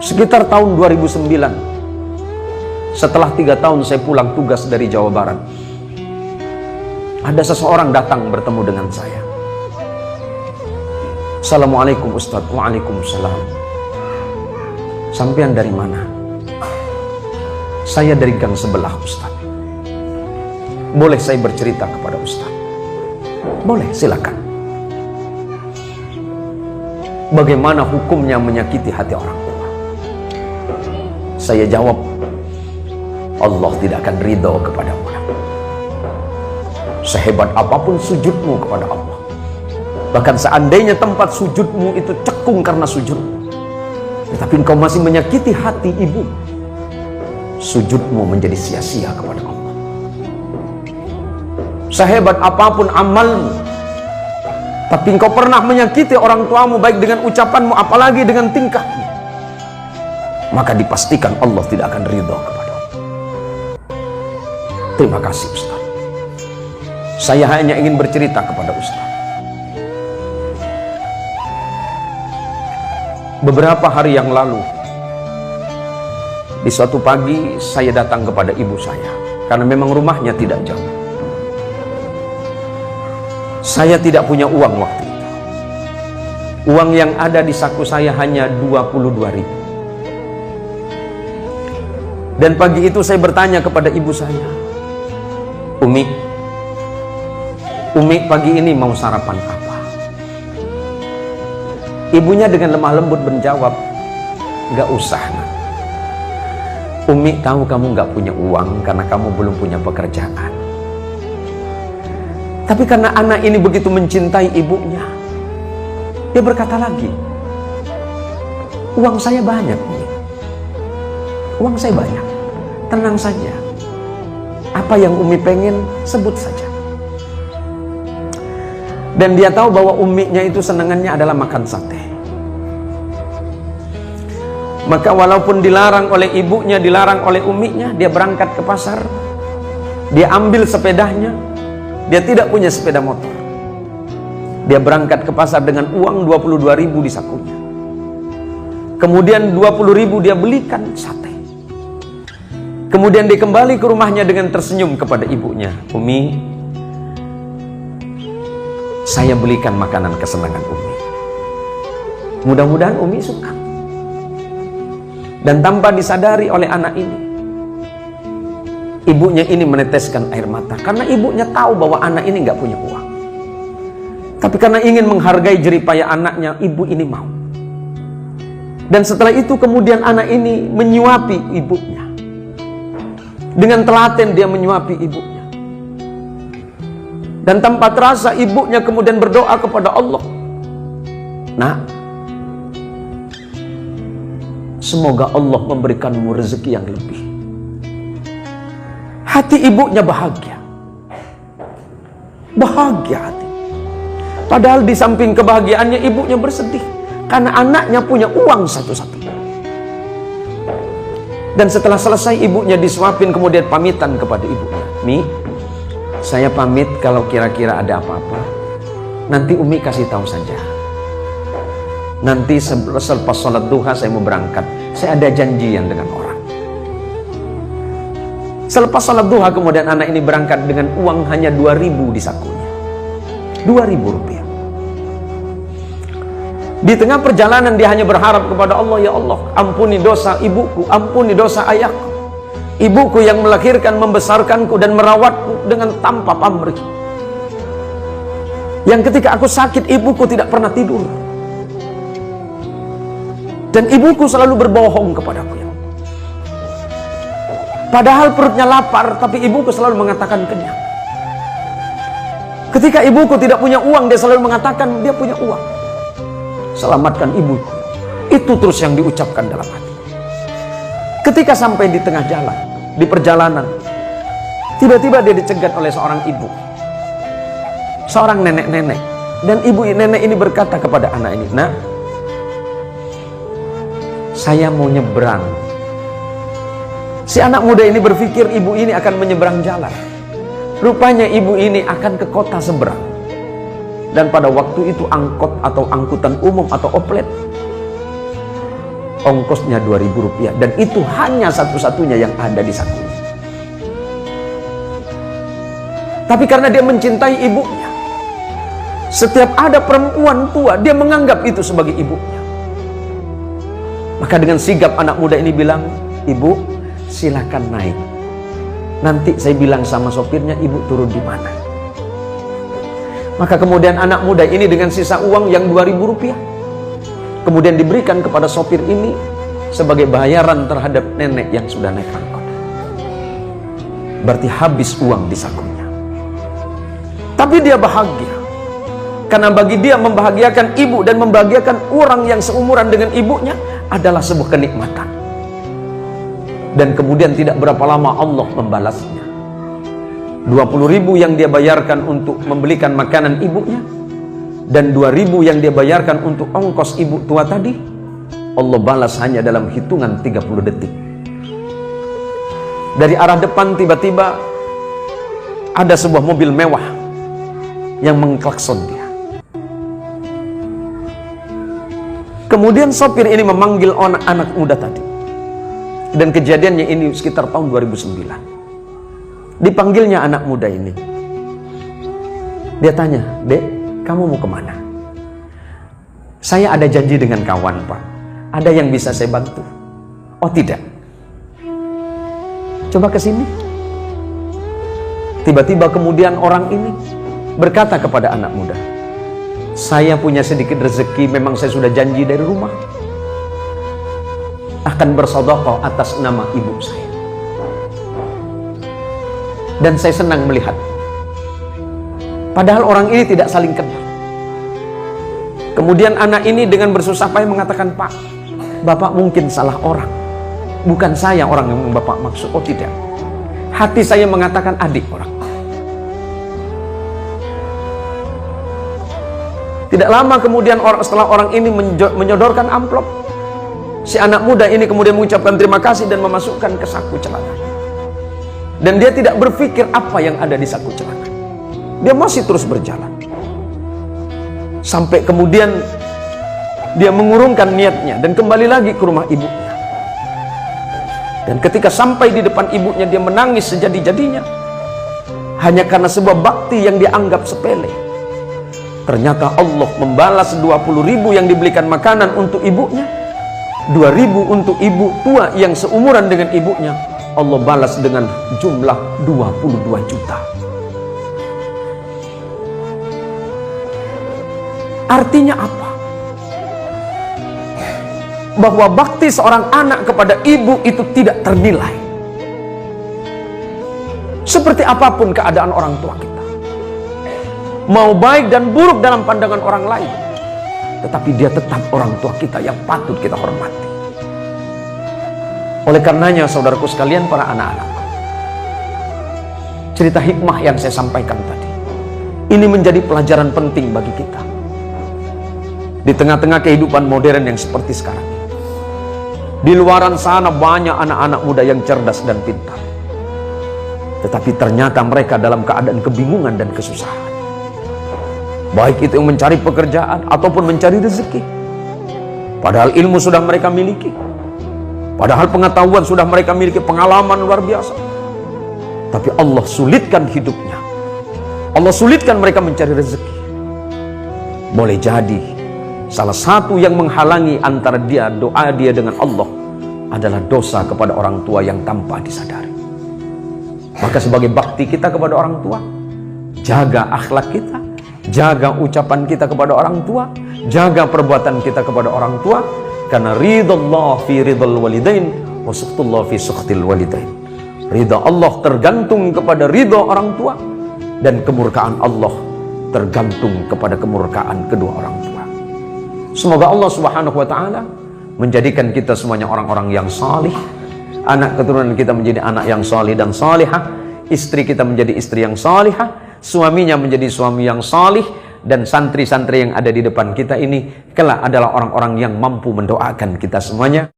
Sekitar tahun 2009, setelah 3 tahun saya pulang tugas dari Jawa Barat, ada seseorang datang bertemu dengan saya. Assalamualaikum Ustadz. Waalaikumsalam. Sampean dari mana? Saya dari gang sebelah Ustadz. Boleh saya bercerita kepada Ustadz? Boleh, silakan. Bagaimana hukumnya menyakiti hati orang tua? Saya jawab, Allah tidak akan ridho kepadamu. Sehebat apapun sujudmu kepada Allah, bahkan seandainya tempat sujudmu itu cekung karena sujudmu, tetapi engkau masih menyakiti hati ibu, sujudmu menjadi sia-sia kepada Allah. Sehebat apapun amalmu, tapi engkau pernah menyakiti orang tuamu, baik dengan ucapanmu apalagi dengan tingkahmu, maka dipastikan Allah tidak akan ridho kepadamu. Terima kasih Ustaz. Saya hanya ingin bercerita kepada Ustaz. Beberapa hari yang lalu, di suatu pagi saya datang kepada ibu saya, karena memang rumahnya tidak jauh. Saya tidak punya uang waktu itu. Uang yang ada di saku saya hanya 22.000. Dan pagi itu saya bertanya kepada ibu saya, Umi pagi ini mau sarapan apa? Ibunya dengan lemah lembut menjawab, gak usah nak. Umi tahu kamu gak punya uang karena kamu belum punya pekerjaan. Tapi karena anak ini begitu mencintai ibunya, dia berkata lagi, uang saya banyak Umi. Uang saya banyak. Tenang saja. Apa yang Umi pengen sebut saja. Dan dia tahu bahwa uminya itu senangannya adalah makan sate. Maka walaupun dilarang oleh ibunya, dilarang oleh uminya, dia berangkat ke pasar. Dia ambil sepedanya. Dia tidak punya sepeda motor. Dia berangkat ke pasar dengan uang 22.000 di sakunya. Kemudian 20.000 dia belikan sate. Kemudian dia kembali ke rumahnya dengan tersenyum kepada ibunya. Umi, saya belikan makanan kesenangan Umi. Mudah-mudahan Umi suka. Dan tanpa disadari oleh anak ini, ibunya ini meneteskan air mata. Karena ibunya tahu bahwa anak ini nggak punya uang. Tapi karena ingin menghargai jeripaya anaknya, ibu ini mau. Dan setelah itu kemudian anak ini menyuapi ibunya. Dengan telaten dia menyuapi ibunya. Dan tanpa terasa ibunya kemudian berdoa kepada Allah, nak, semoga Allah memberikanmu rezeki yang lebih. Hati ibunya bahagia. Bahagia hati. Padahal di samping kebahagiaannya ibunya bersedih karena anaknya punya uang satu-satunya. Dan setelah selesai ibunya disuapin, kemudian pamitan kepada ibunya, Mi, saya pamit, kalau kira-kira ada apa-apa nanti Umi kasih tahu saja. Nanti selepas sholat duha saya mau berangkat, saya ada janjian dengan orang. Selepas sholat duha kemudian anak ini berangkat dengan uang hanya 2.000 di sakunya. 2.000 rupiah. Di tengah perjalanan dia hanya berharap kepada Allah, ya Allah, ampuni dosa ibuku, ampuni dosa ayahku. Ibuku yang melahirkan, membesarkanku dan merawatku dengan tanpa pamrih. Yang ketika aku sakit, ibuku tidak pernah tidur. Dan ibuku selalu berbohong kepadaku, ya. Padahal perutnya lapar, tapi ibuku selalu mengatakan kenyang. Ketika ibuku tidak punya uang, dia selalu mengatakan dia punya uang. Selamatkan ibuku. Itu terus yang diucapkan dalam hati. Ketika sampai di tengah jalan, di perjalanan, tiba-tiba dia dicegat oleh seorang ibu, seorang nenek-nenek. Dan ibu nenek ini berkata kepada anak ini, nak, saya mau nyebrang. Si anak muda ini berpikir ibu ini akan menyeberang jalan. Rupanya ibu ini akan ke kota seberang. Dan pada waktu itu angkot atau angkutan umum atau oplet ongkosnya Rp2.000, dan itu hanya satu-satunya yang ada di sakunya. Tapi karena dia mencintai ibunya, setiap ada perempuan tua, dia menganggap itu sebagai ibunya. Maka dengan sigap anak muda ini bilang, "Ibu, silakan naik. Nanti saya bilang sama sopirnya ibu turun di mana." Maka kemudian anak muda ini dengan sisa uang yang Rp2.000 kemudian diberikan kepada sopir ini sebagai bayaran terhadap nenek yang sudah naik angkot. Berarti habis uang di sakunya. Tapi dia bahagia, karena bagi dia membahagiakan ibu dan membahagiakan orang yang seumuran dengan ibunya adalah sebuah kenikmatan. Dan kemudian tidak berapa lama Allah membalasnya. 20.000 yang dia bayarkan untuk membelikan makanan ibunya, dan 2.000 yang dia bayarkan untuk ongkos ibu tua tadi, Allah balas hanya dalam hitungan 30 detik. Dari arah depan tiba-tiba ada sebuah mobil mewah yang mengklakson dia. Kemudian sopir ini memanggil anak muda tadi, dan kejadiannya ini sekitar tahun 2009. Dipanggilnya anak muda ini. Dia tanya, "Dek, kamu mau kemana?" "Saya ada janji dengan kawan, Pak. Ada yang bisa saya bantu." "Oh tidak, coba ke sini." Tiba-tiba kemudian orang ini berkata kepada anak muda, "Saya punya sedikit rezeki, memang saya sudah janji dari rumah akan bersedekah atas nama ibu saya. Dan saya senang melihat." Padahal orang ini tidak saling kenal. Kemudian anak ini dengan bersusah payah mengatakan, "Pak, Bapak mungkin salah orang. Bukan saya orang yang Bapak maksud." "Oh tidak, hati saya mengatakan adik orang." Tidak lama kemudian setelah orang ini menyodorkan amplop, si anak muda ini kemudian mengucapkan terima kasih dan memasukkan ke saku celana. Dan dia tidak berpikir apa yang ada di saku celana. Dia masih terus berjalan. Sampai kemudian dia mengurungkan niatnya dan kembali lagi ke rumah ibunya. Dan ketika sampai di depan ibunya, dia menangis sejadi-jadinya. Hanya karena sebuah bakti yang dianggap sepele. Ternyata Allah membalas 20.000 yang dibelikan makanan untuk ibunya, 2.000 untuk ibu tua yang seumuran dengan ibunya. Allah balas dengan jumlah 22 juta. Artinya apa? Bahwa bakti seorang anak kepada ibu itu tidak ternilai. Seperti apapun keadaan orang tua kita, mau baik dan buruk dalam pandangan orang lain, tetapi dia tetap orang tua kita yang patut kita hormati. Oleh karenanya saudaraku sekalian, para anak-anak, cerita hikmah yang saya sampaikan tadi ini menjadi pelajaran penting bagi kita di tengah-tengah kehidupan modern yang seperti sekarang ini. Di luaran sana banyak anak-anak muda yang cerdas dan pintar, tetapi ternyata mereka dalam keadaan kebingungan dan kesusahan, baik itu yang mencari pekerjaan ataupun mencari rezeki. Padahal ilmu sudah mereka miliki, padahal pengetahuan sudah mereka miliki, pengalaman luar biasa. Tapi Allah sulitkan hidupnya. Allah sulitkan mereka mencari rezeki. Boleh jadi salah satu yang menghalangi antara doa dia dengan Allah adalah dosa kepada orang tua yang tanpa disadari. Maka sebagai bakti kita kepada orang tua, jaga akhlak kita, jaga ucapan kita kepada orang tua, jaga perbuatan kita kepada orang tua. Karena ridallah fi ridal walidain wa sukhtullah fi sukhtil walidain. Ridha Allah tergantung kepada ridha orang tua, dan kemurkaan Allah tergantung kepada kemurkaan kedua orang tua. Semoga Allah Subhanahu wa taala menjadikan kita semuanya orang-orang yang salih, anak keturunan kita menjadi anak yang salih dan salihah, istri kita menjadi istri yang salihah, suaminya menjadi suami yang salih, dan santri-santri yang ada di depan kita ini kelak adalah orang-orang yang mampu mendoakan kita semuanya.